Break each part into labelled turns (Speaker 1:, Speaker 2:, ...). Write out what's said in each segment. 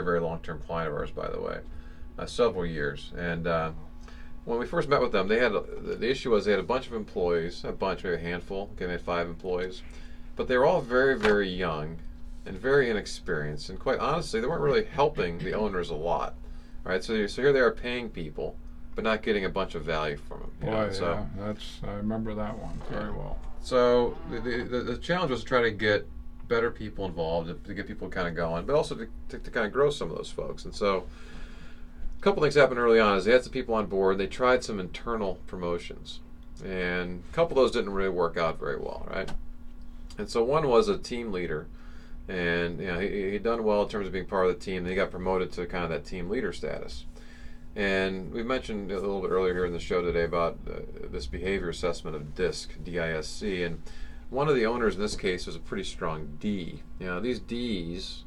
Speaker 1: very long-term client of ours, by the way, several years. And when we first met with them, the issue was they had a bunch of employees, maybe a handful, okay, they had 5 employees, but they were all very, very young and very inexperienced. And quite honestly, they weren't really helping the owners a lot, right? So here they are paying people, but not getting a bunch of value from them.
Speaker 2: Boy, so, yeah, I remember that one very well.
Speaker 1: So the challenge was to try to get better people involved, to get people kind of going, but also to kind of grow some of those folks. And so a couple things happened early on. Is they had some people on board. They tried some internal promotions, and a couple of those didn't really work out very well, right? And so one was a team leader, and he'd done well in terms of being part of the team. And he got promoted to kind of that team leader status. And we mentioned a little bit earlier here in the show today about this behavior assessment of DISC, D-I-S-C, and one of the owners in this case was a pretty strong D. These Ds,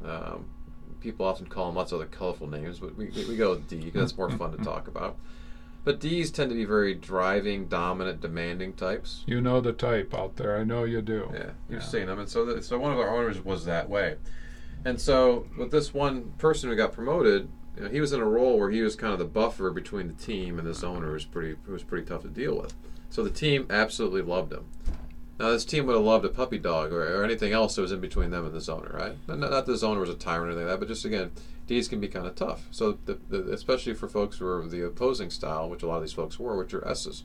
Speaker 1: people often call them lots of other colorful names, but we go with D because that's more fun to talk about. But Ds tend to be very driving, dominant, demanding types.
Speaker 2: You know the type out there. I know you do.
Speaker 1: Yeah, you've seen them. And so one of our owners was that way. And so with this one person who got promoted, he was in a role where he was kind of the buffer between the team and this owner who was pretty tough to deal with. So the team absolutely loved him. Now this team would have loved a puppy dog or anything else that was in between them and this owner, right? Not that this owner was a tyrant or anything like that, but just again, Ds can be kind of tough. So especially for folks who are the opposing style, which a lot of these folks were, which are S's.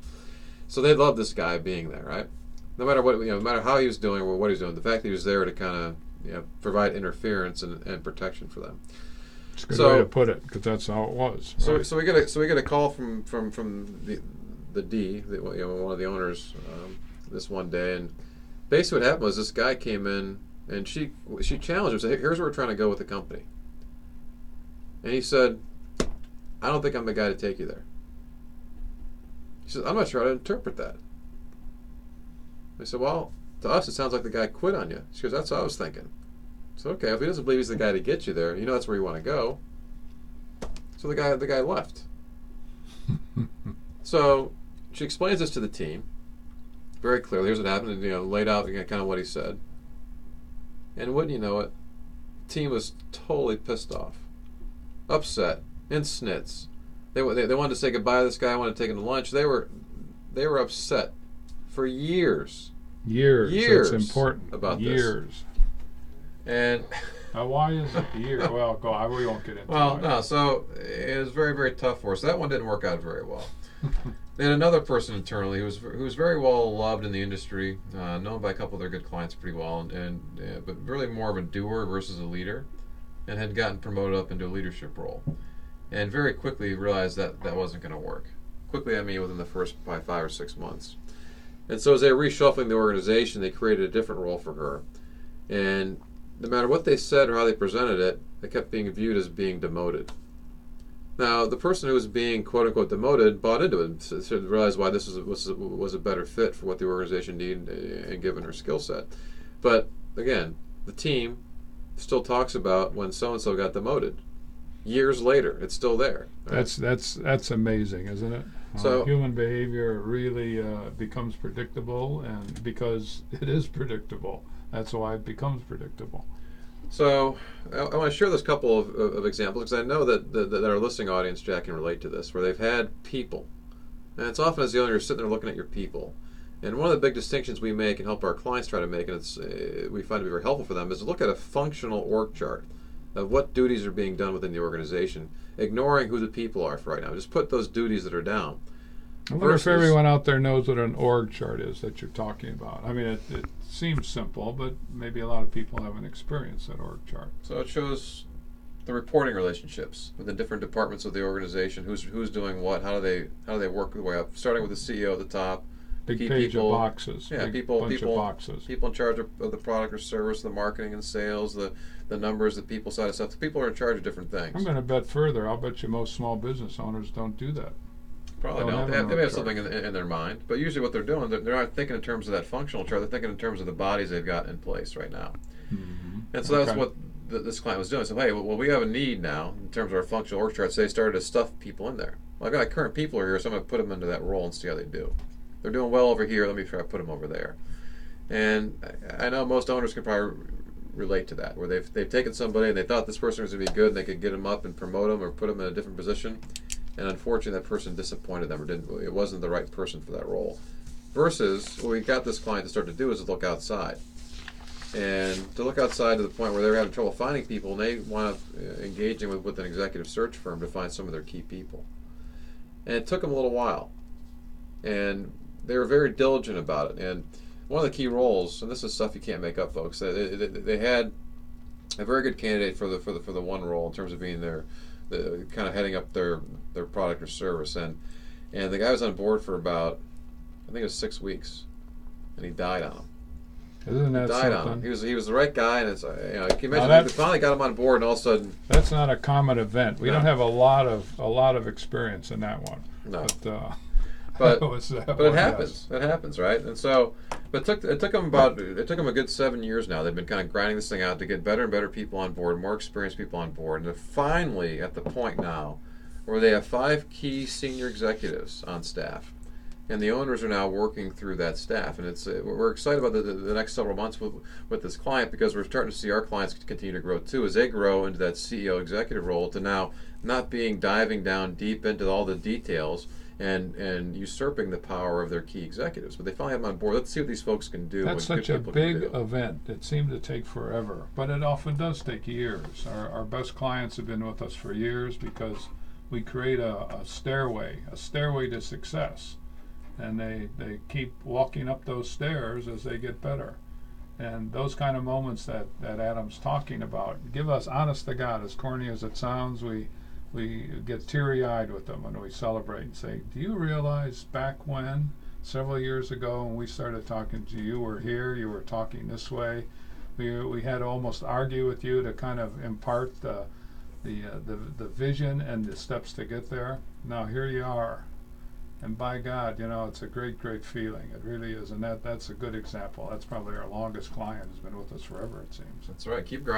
Speaker 1: So they loved this guy being there, right? No matter what, no matter how he was doing or what he was doing, the fact that he was there to kind of provide interference and protection for them.
Speaker 2: It's a good way to put it, because that's how it was.
Speaker 1: Right? So we get a call from the D, one of the owners, this one day, and basically what happened was this guy came in and she challenged him, said, "Here's where we're trying to go with the company," and he said, "I don't think I'm the guy to take you there." He said, "I'm not sure how to interpret that." I said, "Well, to us it sounds like the guy quit on you." She goes, "That's what I was thinking." So okay, if he doesn't believe he's the guy to get you there, that's where you want to go. So the guy left. So she explains this to the team very clearly. Here's what happened, and laid out kind of what he said. And wouldn't you know it, the team was totally pissed off, upset, in snits. They wanted to say goodbye to this guy. Wanted to take him to lunch. They were upset for years.
Speaker 2: Years. That's important.
Speaker 1: About
Speaker 2: years.
Speaker 1: This. And
Speaker 2: now, why is it years? Well, we won't get into it.
Speaker 1: Well, no. So it was very, very tough for us. That one didn't work out very well. They had another person internally who was very well loved in the industry, known by a couple of their good clients pretty well, but really more of a doer versus a leader, and had gotten promoted up into a leadership role, and very quickly realized that wasn't going to work. Quickly, I mean, within the first probably 5 or 6 months. And so as they were reshuffling the organization, they created a different role for her, and no matter what they said or how they presented it, it kept being viewed as being demoted. Now, the person who was being quote-unquote demoted bought into it and realized why this was a better fit for what the organization needed and given her skill set. But, again, the team still talks about when so-and-so got demoted. Years later, it's still there.
Speaker 2: Right? That's amazing, isn't it? So human behavior really becomes predictable, and because it is predictable, that's why it becomes predictable.
Speaker 1: So I want to share this couple of examples, because I know that our listening audience, Jack, can relate to this, where they've had people. And it's often as the owner, you're sitting there looking at your people. And one of the big distinctions we make and help our clients try to make, and we find to be very helpful for them, is to look at a functional org chart of what duties are being done within the organization, ignoring who the people are for right now. Just put those duties that are down.
Speaker 2: I wonder if everyone out there knows what an org chart is that you're talking about. I mean, it seems simple, but maybe a lot of people haven't experienced that org chart.
Speaker 1: So it shows the reporting relationships within different departments of the organization. Who's doing what? How do they work their way up? Starting with the CEO at the top.
Speaker 2: Big page of boxes.
Speaker 1: Yeah,
Speaker 2: bunch of boxes.
Speaker 1: People in charge of the product or service, the marketing and sales, the numbers, the people side of stuff. The people are in charge of different things.
Speaker 2: I'm going to bet further. I'll bet you most small business owners don't do that.
Speaker 1: Probably don't. They may have something in their mind, but usually what they're doing, they're not thinking in terms of that functional chart. They're thinking in terms of the bodies they've got in place right now.
Speaker 2: Mm-hmm.
Speaker 1: And so that's what this client was doing. So, hey, well, we have a need now in terms of our functional org charts. So they started to stuff people in there. Well, I've got current people here, so I'm going to put them into that role and see how they do. They're doing well over here. Let me try to put them over there. And I know most owners can probably relate to that, where they've taken somebody and they thought this person was going to be good and they could get them up and promote them or put them in a different position, and unfortunately that person disappointed them or it wasn't the right person for that role. Versus what we got this client to start to do is to look outside. And to look outside to the point where they're having trouble finding people, and they want to engaging with an executive search firm to find some of their key people. And it took them a little while. And they were very diligent about it. And one of the key roles, and this is stuff you can't make up, folks, they had a very good candidate for the one role in terms of being the kind of heading up their product or service. And the guy was on board for about, I think it was 6 weeks, and he died on him.
Speaker 2: Isn't that
Speaker 1: died
Speaker 2: something?
Speaker 1: on him. He was the right guy, and it's can you imagine we finally got him on board, and all of a sudden
Speaker 2: that's not a common event. We don't have a lot of experience in that one.
Speaker 1: No.
Speaker 2: But
Speaker 1: it happens. Yes. It happens, right? And so, but it took them a good 7 years now. They've been kind of grinding this thing out to get better and better people on board, more experienced people on board, and they're finally at the point now where they have 5 key senior executives on staff. And the owners are now working through that staff, and we're excited about the next several months with this client, because we're starting to see our clients continue to grow too as they grow into that CEO executive role, to now not diving down deep into all the details and usurping the power of their key executives. But they finally have them on board. Let's see what these folks can do.
Speaker 2: That's such a big event. It seemed to take forever, but it often does take years. Our best clients have been with us for years because we create a stairway to success. And they keep walking up those stairs as they get better. And those kind of moments that Adam's talking about give us, honest to God, as corny as it sounds, we get teary-eyed with them when we celebrate and say, do you realize back when, several years ago, when we started talking to you, were here, you were talking this way, we had to almost argue with you to kind of impart the vision and the steps to get there. Now here you are. And by God, it's a great, great feeling. It really is. And that's a good example. That's probably our longest client, has been with us forever, it seems.
Speaker 1: That's right. Keep grinding.